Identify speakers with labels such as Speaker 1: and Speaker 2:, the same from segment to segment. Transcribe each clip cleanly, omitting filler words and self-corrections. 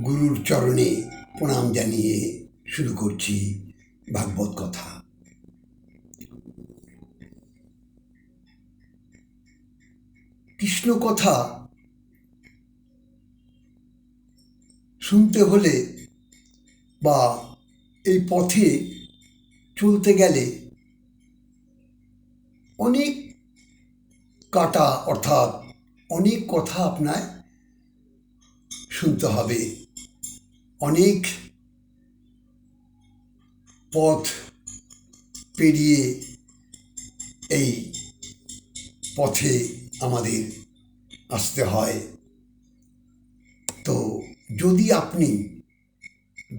Speaker 1: গুরুর চরণে প্রণাম জানিয়ে শুরু করছি ভাগবত কথা। কৃষ্ণ কথা শুনতে হলে বা এই পথে চলতে গেলে অনেক কাটা অর্থাৎ অনেক কথা আপনার শুনতে হবে, অনেক পথ পেরিয়ে এই পথে আমাদের আসতে হয়। তো যদি আপনি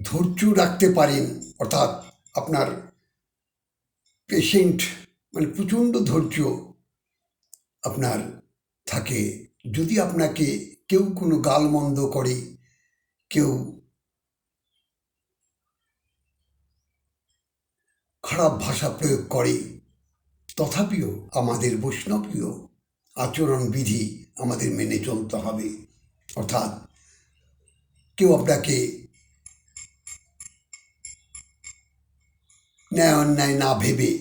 Speaker 1: ধৈর্য রাখতে পারেন, অর্থাৎ আপনার পেশেন্ট মানে প্রচণ্ড ধৈর্য আপনার থাকে, যদি আপনাকে কেউ কোনো গালমন্দ করে, কেউ খারাপ ভাষা প্রয়োগ করে, তথাপিও আমাদের বৈষ্ণবীয় আচরণবিধি আমাদের মেনে চলতে হবে। অর্থাৎ কেউ আপনাকে ন্যায় অন্যায় না ভেবে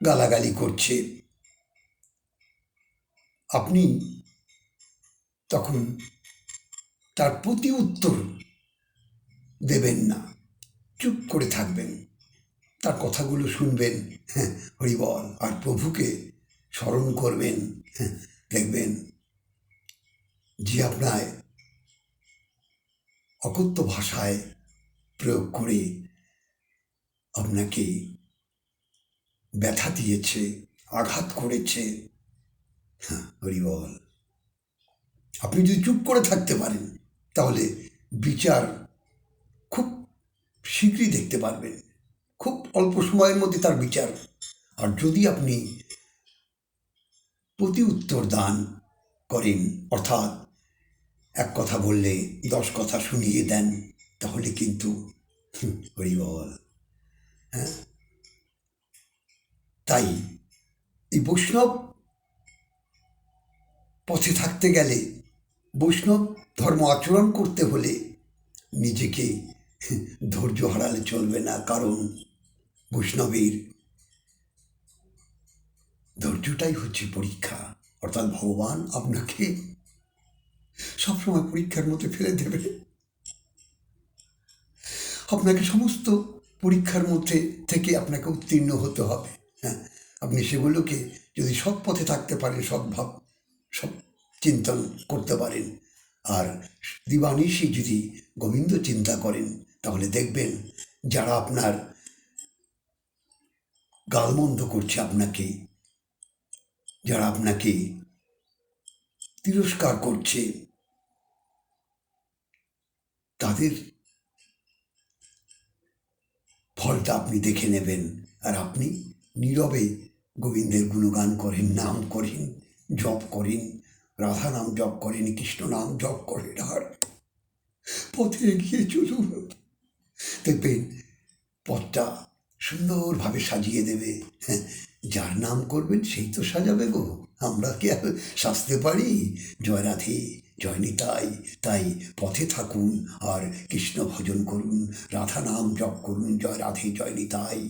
Speaker 1: গালাগালি করছে, আপনি তখন তার প্রতি উত্তর দেবেন না, চুপ করে থাকবেন, তার কথাগুলো শুনবেন, হরিবল, আর প্রভুকে স্মরণ করবেন। দেখবেন যে আপনার অকথ্য ভাষায় প্রয়োগ করে আপনাকে ব্যথা দিয়েছে, আঘাত করেছে, হরিবল, আপনি যদি চুপ করে থাকতে পারেন তাহলে বিচার খুব শীঘ্রই দেখতে পারবেন, খুব অল্প সময়ের মধ্যে তার বিচার। আর যদি আপনি প্রতি উত্তর দান করেন, অর্থাৎ এক কথা বললে 10 কথা শুনিয়ে দেন, তাহলে কিন্তু হরিবল। তাই এই বৈষ্ণব পথে থাকতে গেলে, বৈষ্ণব ধর্ম আচরণ করতে হলে নিজেকে ধৈর্য হারালে চলবে না, কারণ বৈষ্ণবের ধৈর্যটাই হচ্ছে পরীক্ষা। অর্থাৎ ভগবান আপনাকে সবসময় পরীক্ষার মধ্যে ফেলে দেবে, আপনাকে সমস্ত পরীক্ষার মধ্যে থেকে আপনাকে উত্তীর্ণ হতে হবে। আপনি সেগুলোকে যদি সৎ পথে থাকতে পারেন, সদ্ভাব সব চিন্তন করতে পারেন, আর দিবানিশি যদি গোবিন্দ চিন্তা করেন, তাহলে দেখবেন যারা আপনার গালমন্দ করছে আপনাকে, যারা আপনাকে তিরস্কার করছে, তাদের ফলটা আপনি দেখে নেবেন। আর আপনি নীরবে গোবিন্দের গুণগান করেন, নাম করেন, জপ করেন, রাধা নাম জপ করেন, কৃষ্ণ নাম জপ করেন, আর পথে এগিয়ে চলুন। দেখবেন পথটা সুন্দরভাবে সাজিয়ে দেবে। যার নাম করবেন সেই তো সাজাবে গো, আমরা কি আর সাজতে পারি? জয় রাধে, জয় নিতাই। তাই পথে থাকুন আর কৃষ্ণ ভজন করুন, রাধা নাম জপ করুন, জয় রাধে, জয় নিতাই।